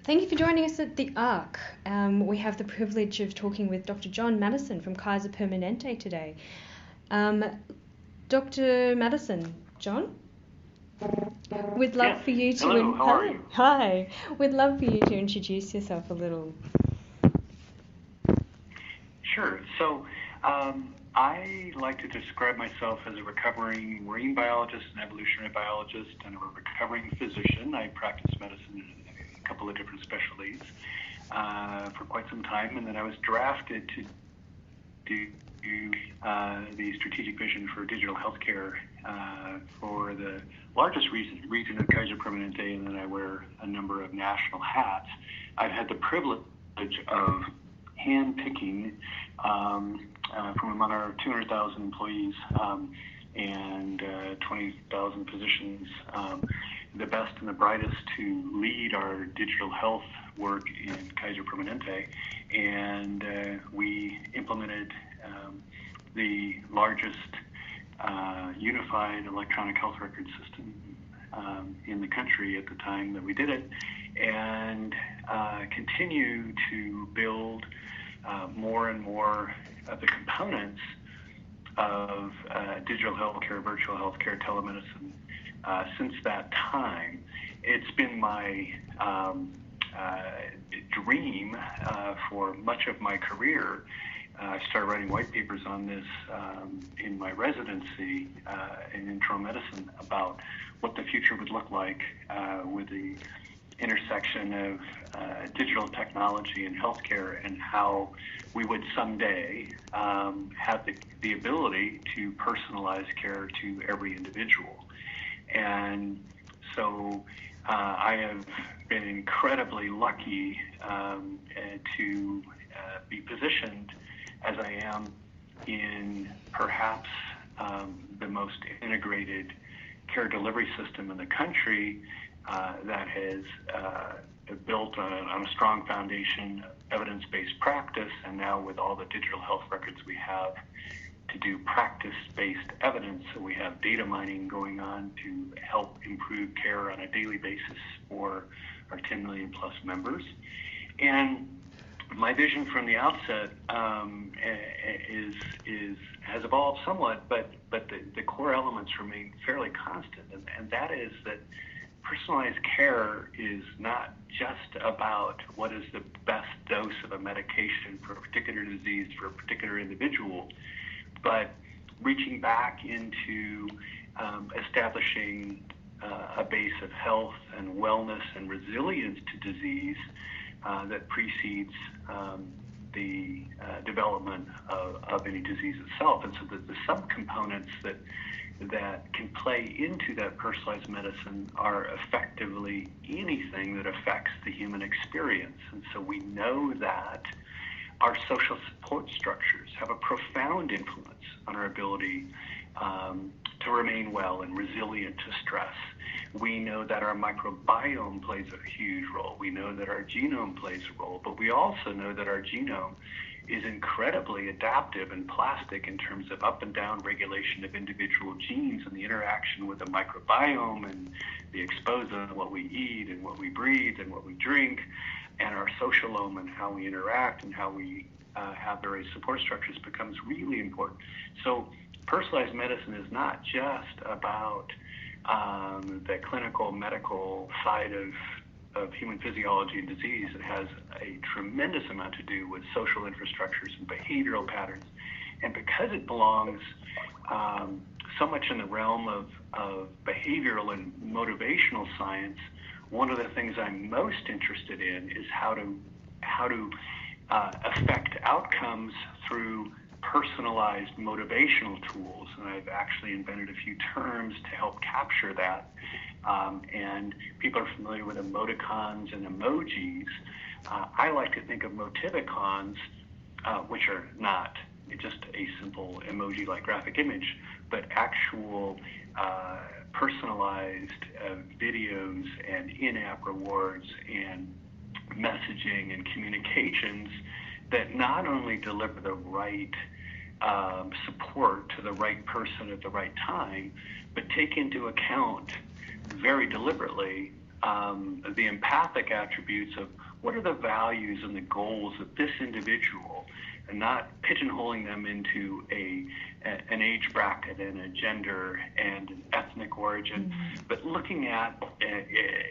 Thank you for joining us at the ARC. We have the privilege of talking with Dr. John Mattison from Kaiser Permanente today. Dr. Mattison, John? We'd love for you to... Hello, how are you? Hi. We'd love for you to introduce yourself a little. Sure. So I like to describe myself as a recovering marine biologist and evolutionary biologist and a recovering physician. I practice medicine in a couple of different specialties for quite some time, and then I was drafted to do the strategic vision for digital healthcare for the largest region of Kaiser Permanente, and then I wear a number of national hats. I've had the privilege of hand-picking from among our 200,000 employees and 20,000 physicians, the best and the brightest to lead our digital health work in Kaiser Permanente, and we implemented the largest unified electronic health record system in the country at the time that we did it, and continue to build more and more of the components of digital healthcare, virtual healthcare, telemedicine. Since that time, it's been my dream for much of my career. I started writing white papers on this in my residency in internal medicine about what the future would look like with the intersection of digital technology and healthcare, and how we would someday have the ability to personalize care to every individual. And so I have been incredibly lucky to be positioned as I am in perhaps the most integrated care delivery system in the country that has built on a strong foundation of evidence-based practice, and now with all the digital health records we have to do practice-based evidence. So we have data mining going on to help improve care on a daily basis for our 10 million plus members. And my vision from the outset has evolved somewhat, but the core elements remain fairly constant, and that is that personalized care is not just about what is the best dose of a medication for a particular disease for a particular individual, but reaching back into establishing a base of health and wellness and resilience to disease that precedes the development of any disease itself. And so the subcomponents that can play into that personalized medicine are effectively anything that affects the human experience. And so we know that our social support structures have a profound influence on our ability to remain well and resilient to stress. We know that our microbiome plays a huge role. We know that our genome plays a role, but we also know that our genome is incredibly adaptive and plastic in terms of up and down regulation of individual genes and the interaction with the microbiome and the exposure of what we eat and what we breathe and what we drink, and our socialome and how we interact and how we have various support structures becomes really important. So personalized medicine is not just about the clinical medical side of human physiology and disease. It has a tremendous amount to do with social infrastructures and behavioral patterns. And because it belongs so much in the realm of behavioral and motivational science, one of the things I'm most interested in is how to affect outcomes through personalized motivational tools. And I've actually invented a few terms to help capture that. And people are familiar with emoticons and emojis. I like to think of motivicons, which are not just a simple emoji-like graphic image, but actual personalized videos and in-app rewards and messaging and communications that not only deliver the right support to the right person at the right time, but take into account very deliberately the empathic attributes of what are the values and the goals of this individual, and not pigeonholing them into an age bracket and a gender and an ethnic origin, but looking at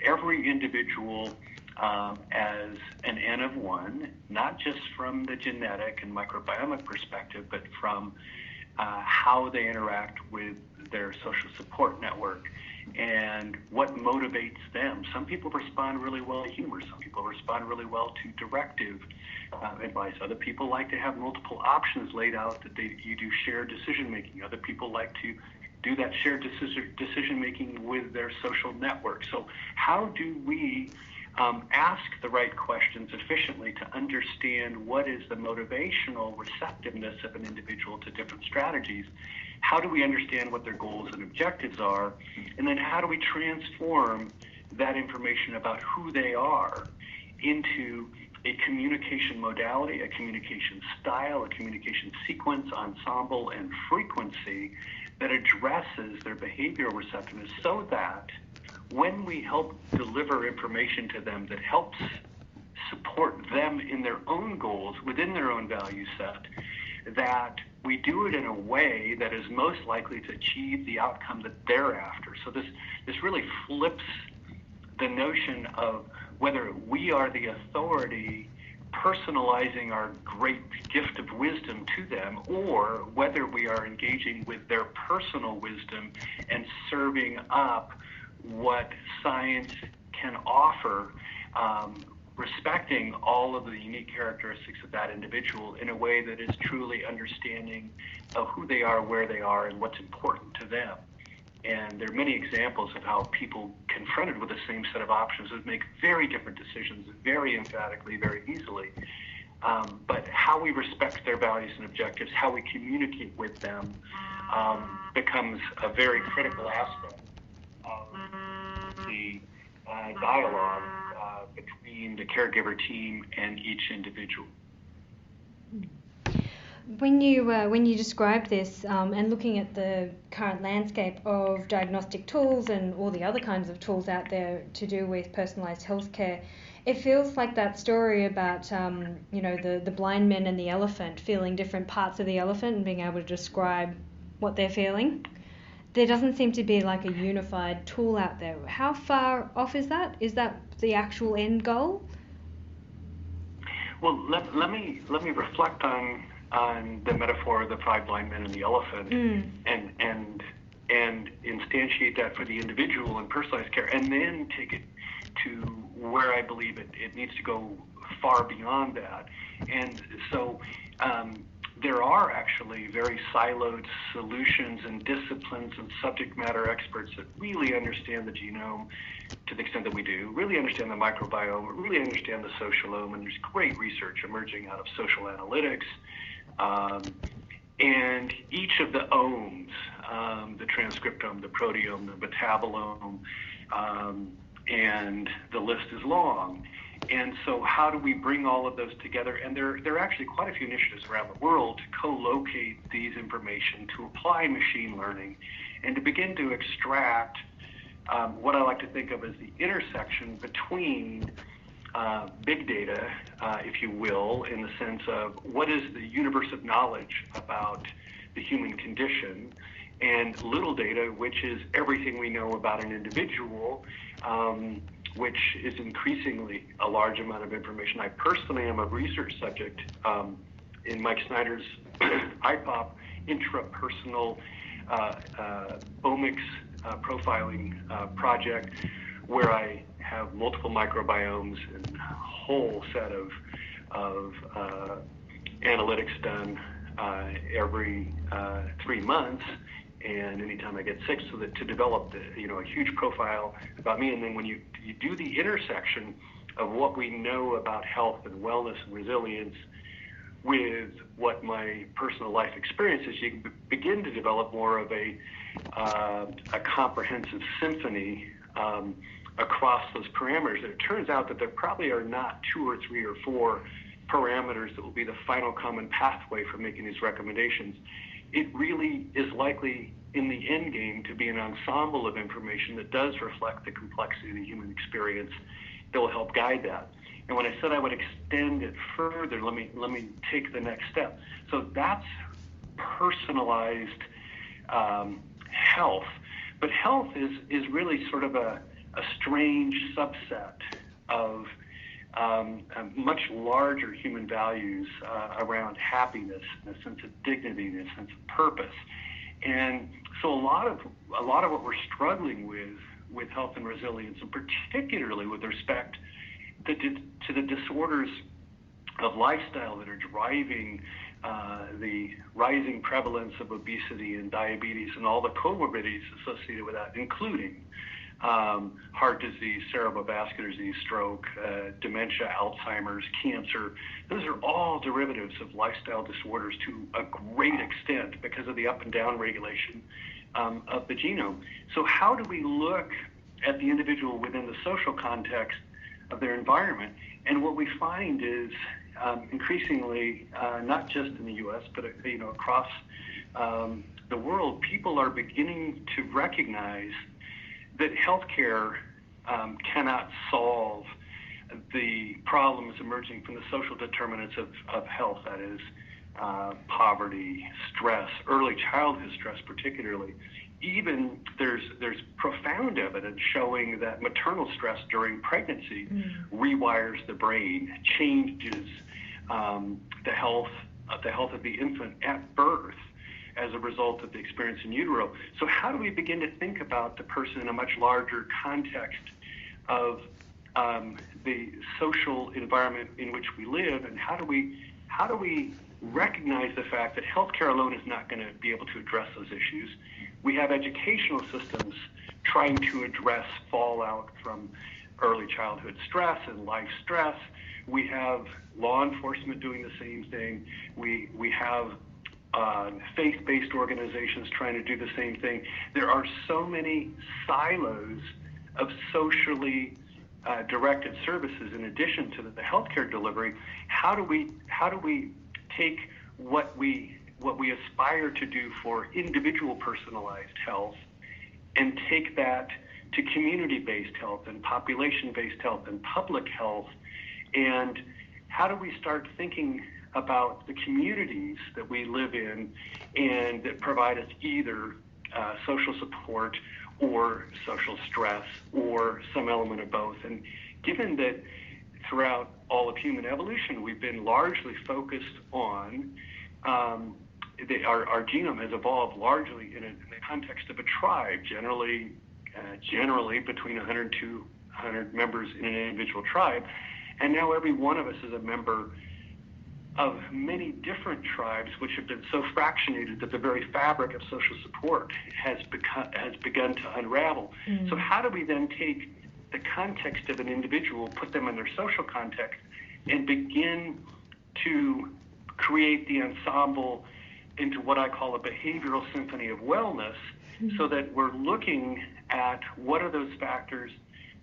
every individual as an N of one, not just from the genetic and microbiomic perspective, but from how they interact with their social support network and what motivates them. Some people respond really well to humor. Some people respond really well to directive advice. Other people like to have multiple options laid out that you do shared decision making. Other people like to do that shared decision making with their social network. So how do we ask the right questions efficiently to understand what is the motivational receptiveness of an individual to different strategies? How do we understand what their goals and objectives are? And then how do we transform that information about who they are into a communication modality, a communication style, a communication sequence, ensemble, and frequency that addresses their behavioral receptiveness, so that when we help deliver information to them that helps support them in their own goals, within their own value set, that we do it in a way that is most likely to achieve the outcome that they're after. So this really flips the notion of whether we are the authority personalizing our great gift of wisdom to them, or whether we are engaging with their personal wisdom and serving up what science can offer, respecting all of the unique characteristics of that individual in a way that is truly understanding of who they are, where they are, and what's important to them. And there are many examples of how people confronted with the same set of options would make very different decisions, very emphatically, very easily. But how we respect their values and objectives, how we communicate with them, becomes a very critical aspect of the dialogue between the caregiver team and each individual. When you described this and looking at the current landscape of diagnostic tools and all the other kinds of tools out there to do with personalised healthcare, it feels like that story about the blind men and the elephant feeling different parts of the elephant and being able to describe what they're feeling. There doesn't seem to be like a unified tool out there. How far off is that? Is that the actual end goal? Well, let me reflect on the metaphor of the 5 blind men and the elephant, and instantiate that for the individual in personalized care, and then take it to where I believe it needs to go far beyond that. And so there are actually very siloed solutions and disciplines and subject matter experts that really understand the genome to the extent that we do, really understand the microbiome, really understand the socialome, and there's great research emerging out of social analytics. And each of the omes, the transcriptome, the proteome, the metabolome, and the list is long. And so how do we bring all of those together? And there are actually quite a few initiatives around the world to co-locate these information, to apply machine learning, and to begin to extract what I like to think of as the intersection between big data, if you will, in the sense of what is the universe of knowledge about the human condition, and little data, which is everything we know about an individual, which is increasingly a large amount of information. I personally am a research subject in Mike Snyder's IPOP intrapersonal omics profiling project, where I have multiple microbiomes and a whole set of analytics done every 3 months, and anytime I get sick, so that to develop a huge profile about me. And then when you do the intersection of what we know about health and wellness and resilience with what my personal life experience is, you can begin to develop more of a comprehensive symphony across those parameters. And it turns out that there probably are not 2 or 3 or 4 parameters that will be the final common pathway for making these recommendations. it really is likely in the end game to be an ensemble of information that does reflect the complexity of the human experience that will help guide that. And when I said I would extend it further, let me take the next step. So that's personalized health. But health is really sort of a strange subset of much larger human values around happiness, and a sense of dignity, and a sense of purpose. And so a lot of what we're struggling with health and resilience, and particularly with respect to the disorders of lifestyle that are driving the rising prevalence of obesity and diabetes and all the comorbidities associated with that, including heart disease, cerebrovascular disease, stroke, dementia, Alzheimer's, cancer. Those are all derivatives of lifestyle disorders to a great extent because of the up and down regulation of the genome. So how do we look at the individual within the social context of their environment? And what we find is increasingly, not just in the U.S., but across the world, people are beginning to recognize that healthcare cannot solve the problems emerging from the social determinants of health, that is poverty, stress, early childhood stress particularly. Even there's profound evidence showing that maternal stress during pregnancy rewires the brain, changes the health of the infant at birth as a result of the experience in utero. So how do we begin to think about the person in a much larger context of the social environment in which we live, and how do we recognize the fact that healthcare alone is not going to be able to address those issues? We have educational systems trying to address fallout from early childhood stress and life stress. We have law enforcement doing the same thing. We have faith-based organizations trying to do the same thing. There are so many silos of socially directed services in addition to the healthcare delivery. How do we take what we aspire to do for individual personalized health and take that to community-based health and population-based health and public health? And how do we start thinking about the communities that we live in and that provide us either social support or social stress or some element of both? And given that throughout all of human evolution, we've been largely focused on our genome has evolved largely in the context of a tribe, generally between 100 and 200 members in an individual tribe. And now every one of us is a member of many different tribes, which have been so fractionated that the very fabric of social support has begun to unravel. So how do we then take the context of an individual, put them in their social context, and begin to create the ensemble into what I call a behavioral symphony of wellness, so that we're looking at what are those factors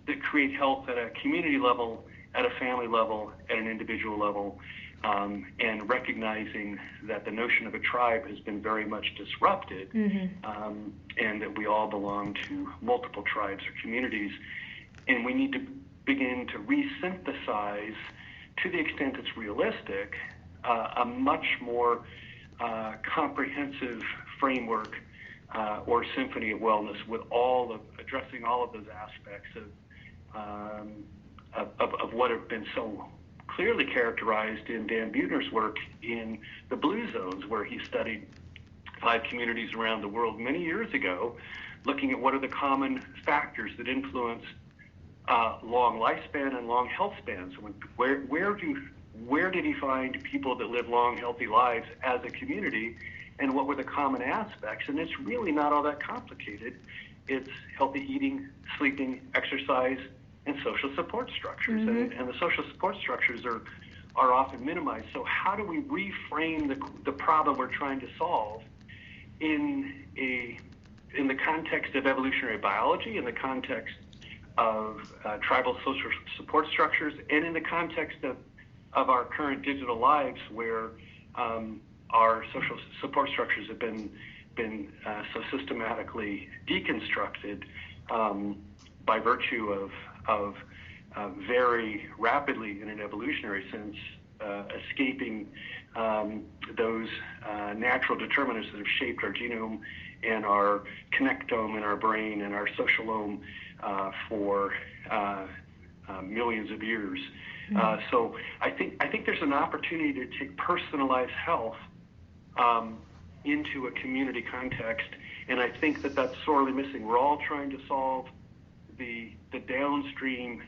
that create health at a community level, at a family level, at an individual level, and recognizing that the notion of a tribe has been very much disrupted, and that we all belong to multiple tribes or communities. And we need to begin to resynthesize, to the extent it's realistic, a much more comprehensive framework or symphony of wellness, with addressing all of those aspects of what have been so clearly characterized in Dan Buettner's work in the Blue Zones, where he studied 5 communities around the world many years ago, looking at what are the common factors that influence long lifespan and long health spans. Where did he find people that live long, healthy lives as a community, and what were the common aspects? And it's really not all that complicated. It's healthy eating, sleeping, exercise, and social support structures. And the social support structures are often minimized. So how do we reframe the problem we're trying to solve in the context of evolutionary biology, in the context of tribal social support structures, and in the context of our current digital lives, where our social support structures have been so systematically deconstructed by virtue of very rapidly, in an evolutionary sense, escaping those natural determinants that have shaped our genome and our connectome in our brain and our socialome for millions of years. So I think there's an opportunity to take personalized health into a community context, and I think that's sorely missing. We're all trying to solve the downstream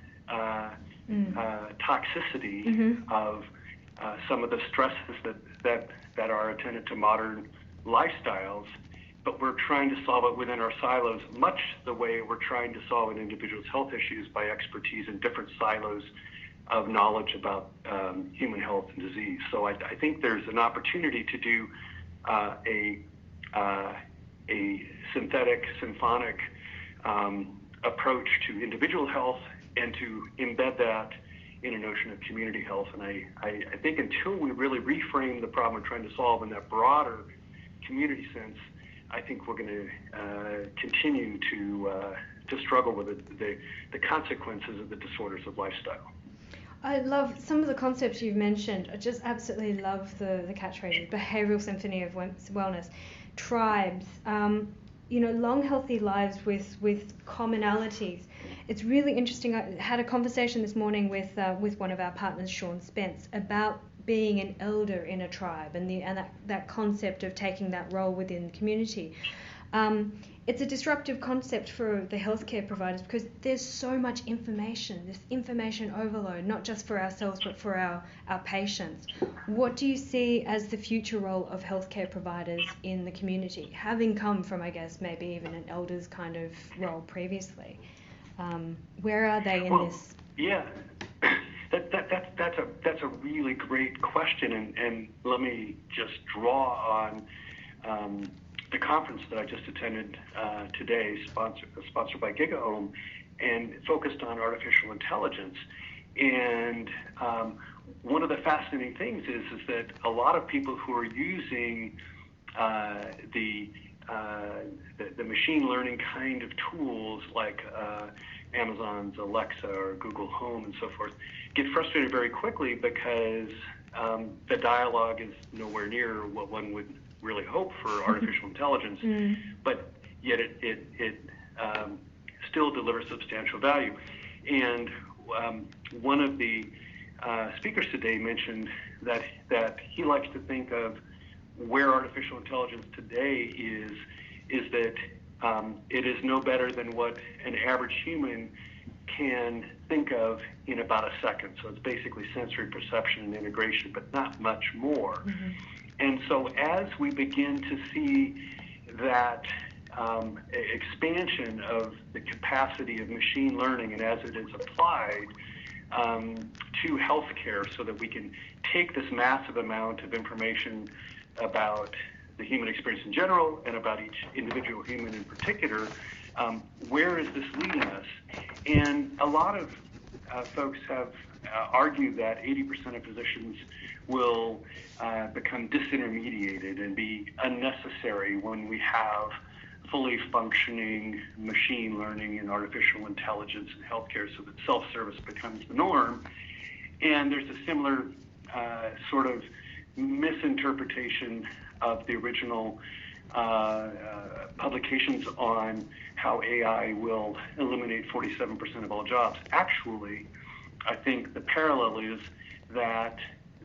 toxicity of some of the stresses that are attendant to modern lifestyles, but we're trying to solve it within our silos, much the way we're trying to solve an individual's health issues by expertise in different silos of knowledge about human health and disease. So I think there's an opportunity to do a synthetic, symphonic approach to individual health and to embed that in a notion of community health. And I think until we really reframe the problem we're trying to solve in that broader community sense, I think we're going to continue to struggle with the consequences of the disorders of lifestyle. I love some of the concepts you've mentioned. I just absolutely love the catchphrases: behavioral symphony of wellness, tribes, long healthy lives with commonalities. It's really interesting. I had a conversation this morning with one of our partners, Sean Spence, about being an elder in a tribe and that concept of taking that role within the community. It's a disruptive concept for the healthcare providers because there's so much information, this information overload, not just for ourselves but for our patients. What do you see as the future role of healthcare providers in the community, having come from, I guess, maybe even an elders kind of role previously? Where are they in this? Yeah, that's a really great question, and let me just draw on the conference that I just attended today, sponsored by GigaOM, and focused on artificial intelligence. And one of the fascinating things is that a lot of people who are using the machine learning kind of tools like Amazon's Alexa or Google Home and so forth get frustrated very quickly because the dialogue is nowhere near what one would really hope for artificial intelligence, but yet it still delivers substantial value. And one of the speakers today mentioned that he likes to think of where artificial intelligence today is that it is no better than what an average human can think of in about a second. So it's basically sensory perception and integration, but not much more. And so as we begin to see that expansion of the capacity of machine learning and as it is applied to healthcare so that we can take this massive amount of information about the human experience in general and about each individual human in particular, where is this leading us? And a lot of folks have argued that 80% of physicians will become disintermediated and be unnecessary when we have fully functioning machine learning and artificial intelligence in healthcare, so that self-service becomes the norm. And there's a similar sort of misinterpretation of the original publications on how AI will eliminate 47% of all jobs. Actually, I think the parallel is that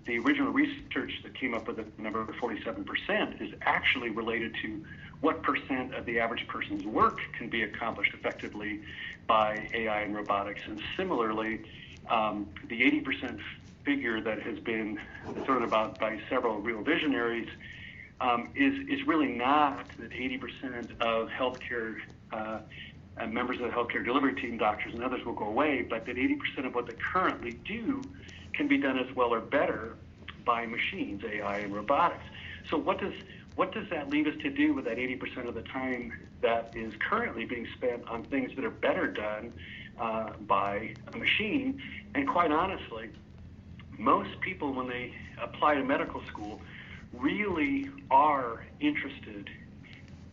the original research that came up with the number of 47% is actually related to what percent of the average person's work can be accomplished effectively by AI and robotics. And similarly, the 80% figure that has been thrown about by several real visionaries is really not that 80% of healthcare members of the healthcare delivery team, doctors and others, will go away, but that 80% of what they currently do can be done as well or better by machines, AI and robotics. So what does that leave us to do with that 80% of the time that is currently being spent on things that are better done by a machine? And quite honestly, most people, when they apply to medical school, really are interested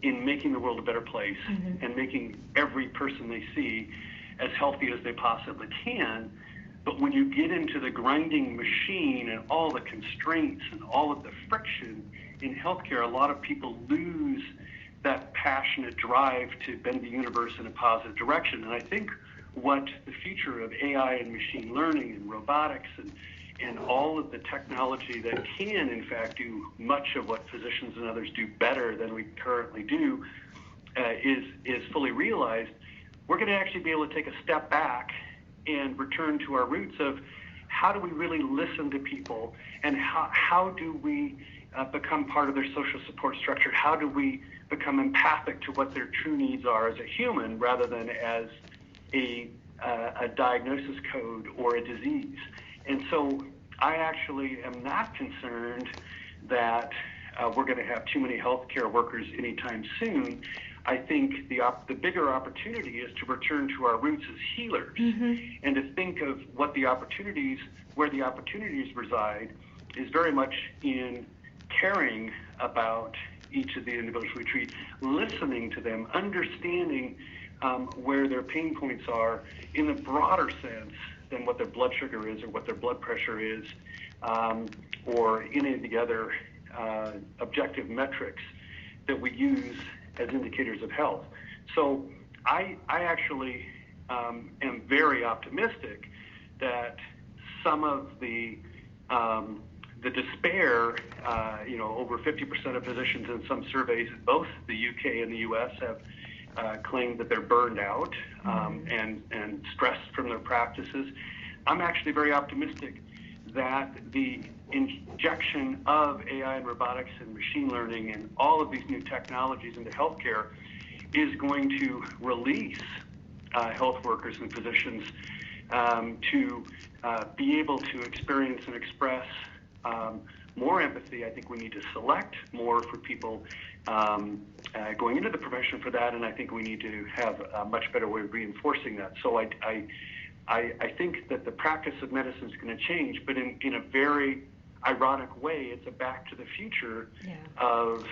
in making the world a better place and making every person they see as healthy as they possibly can. But when you get into the grinding machine and all the constraints and all of the friction in healthcare, a lot of people lose that passionate drive to bend the universe in a positive direction. And I think what the future of AI and machine learning and robotics and all of the technology that can, in fact, do much of what physicians and others do better than we currently do is fully realized, we're going to actually be able to take a step back and return to our roots of how do we really listen to people, and how do we become part of their social support structure? How do we become empathic to what their true needs are as a human rather than as a diagnosis code or a disease? And so I actually am not concerned that we're going to have too many healthcare workers anytime soon. I think the bigger opportunity is to return to our roots as healers and to think of where the opportunities reside is very much in caring about each of the individuals we treat, listening to them, understanding where their pain points are in a broader sense than what their blood sugar is or what their blood pressure is, or any of the other objective metrics that we use as indicators of health. So I actually am very optimistic that some of the despair, over 50% of physicians in some surveys in both the UK and the US have claimed that they're burned out and stressed from their practices. I'm actually very optimistic that the injection of AI and robotics and machine learning and all of these new technologies into healthcare is going to release health workers and physicians to be able to experience and express more empathy. I think we need to select more for people going into the profession for that, and I think we need to have a much better way of reinforcing that. So I think that the practice of medicine is going to change, but in a very ironic way, it's a back to the future of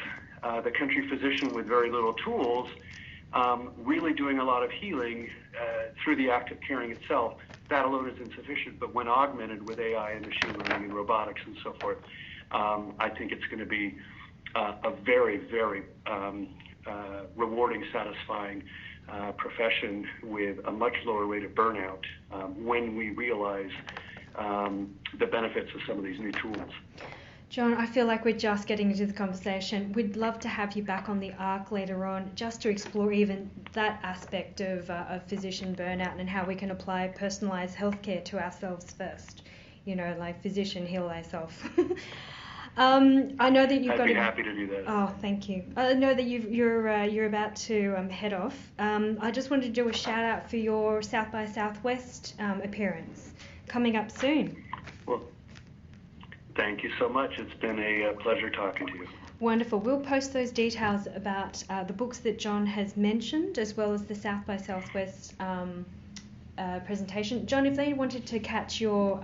the country physician with very little tools, really doing a lot of healing through the act of caring itself. That alone is insufficient, but when augmented with AI and machine learning and robotics and so forth, I think it's going to be a very, very rewarding, satisfying profession with a much lower rate of burnout when we realize the benefits of some of these new tools. John, I feel like we're just getting into the conversation. We'd love to have you back on the ARC later on just to explore even that aspect of physician burnout and how we can apply personalised healthcare to ourselves first. Like physician, heal thyself. I know that I'd be happy to do that. Oh, thank you. I know that you're about to head off. I just wanted to do a shout out for your South by Southwest appearance coming up soon. Well, thank you so much. It's been a pleasure talking to you. Wonderful. We'll post those details about the books that John has mentioned, as well as the South by Southwest presentation. John, if they wanted to catch your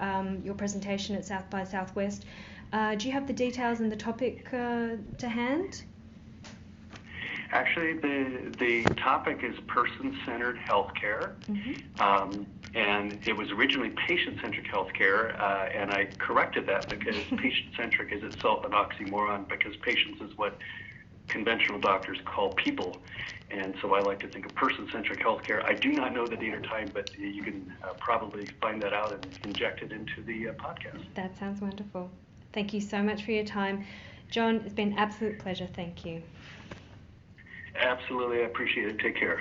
presentation at South by Southwest, do you have the details and the topic to hand? Actually, the topic is person-centered healthcare, and it was originally patient-centric healthcare, and I corrected that because patient-centric is itself an oxymoron, because patients is what conventional doctors call people, and so I like to think of person-centric healthcare. I do not know the date or time, but you can probably find that out and inject it into the podcast. That sounds wonderful. Thank you so much for your time. John, it's been an absolute pleasure. Thank you. Absolutely. I appreciate it. Take care.